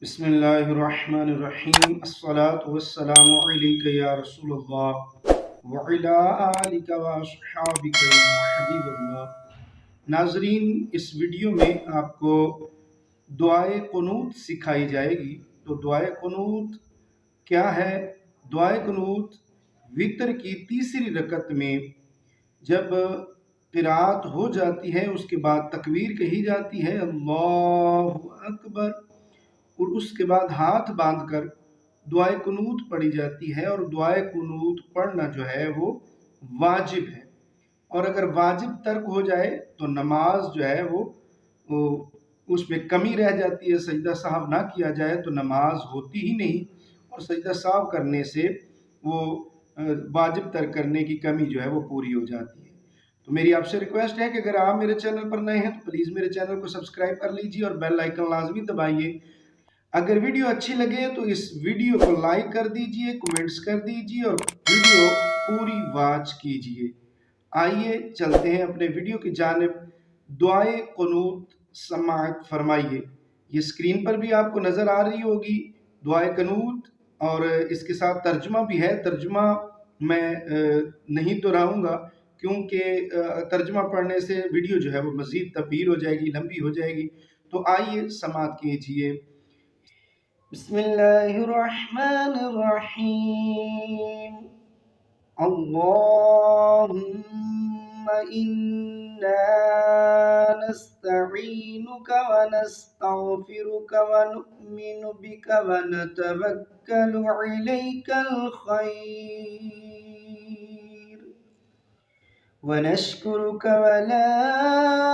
بسم اللہ الرحمن الرحیم الصلاة والسلام علیک یا رسول اللہ وعلی آلک واصحابک یا حبیب اللہ۔ ناظرین، اس ویڈیو میں آپ کو دعائے قنوت سکھائی جائے گی۔ تو دعائے قنوت کیا ہے؟ دعائے قنوت وتر کی تیسری رکعت میں جب قرات ہو جاتی ہے، اس کے بعد تکبیر کہی جاتی ہے اللہ اکبر، اور اس کے بعد ہاتھ باندھ کر دعائے قنوت پڑھی جاتی ہے۔ اور دعائے قنوت پڑھنا جو ہے وہ واجب ہے، اور اگر واجب ترک ہو جائے تو نماز جو ہے وہ اس میں کمی رہ جاتی ہے، سجدہ سہو نہ کیا جائے تو نماز ہوتی ہی نہیں، اور سجدہ سہو کرنے سے وہ واجب ترک کرنے کی کمی جو ہے وہ پوری ہو جاتی ہے۔ تو میری آپ سے ریکویسٹ ہے کہ اگر آپ میرے چینل پر نئے ہیں تو پلیز میرے چینل کو سبسکرائب کر لیجئے اور بیل آئیکن لازمی دبائیے۔ اگر ویڈیو اچھی لگے تو اس ویڈیو کو لائک کر دیجئے، کمنٹس کر دیجئے اور ویڈیو پوری واچ کیجئے۔ آئیے چلتے ہیں اپنے ویڈیو کی جانب۔ دعائے قنوت سماعت فرمائیے۔ یہ سکرین پر بھی آپ کو نظر آ رہی ہوگی دعائے قنوت، اور اس کے ساتھ ترجمہ بھی ہے۔ ترجمہ میں نہیں دہراؤں گا کیونکہ ترجمہ پڑھنے سے ویڈیو جو ہے وہ مزید طویل ہو جائے گی، لمبی ہو جائے گی۔ تو آئیے سماعت کیجئے۔ بسم اللہ الرحمن الرحیم۔ اللہم انا نستعینک ونستغفرک ونؤمن بک ونتوکل علیک الخیر ونشکرک ولا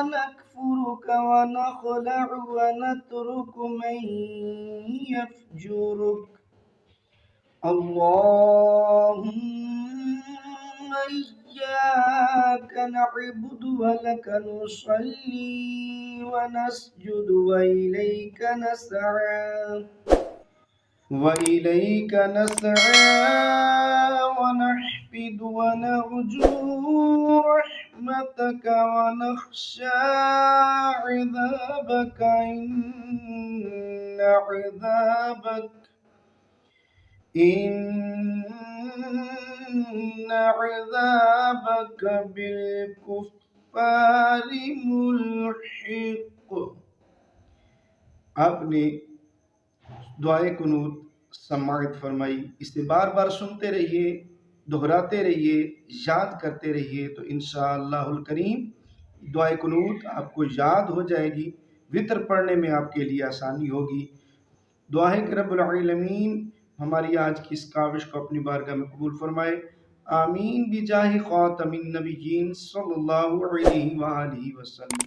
نکفرک ونخلع ونترک من يفجرك اللهم إياك نعبد ولك نصلي ونسجد وإليك نسعى ونحفد ونرجو رحمتك ونخشى عذابك إن عذابك بالكفار ملحق۔ آپ نے دعائے قنوت سماعت فرمائی، اسے بار بار سنتے رہیے، دہراتے رہیے، یاد کرتے رہیے، تو انشاءاللہ الکریم دعائے قنوت آپ کو یاد ہو جائے گی، وتر پڑھنے میں آپ کے لیے آسانی ہوگی۔ دعا ہے کہ رب العالمین ہماری آج کی اس کاوش کو اپنی بارگاہ میں قبول فرمائے۔ آمین بجاہ خاتم النبیین صلی اللہ علیہ وآلہ وسلم۔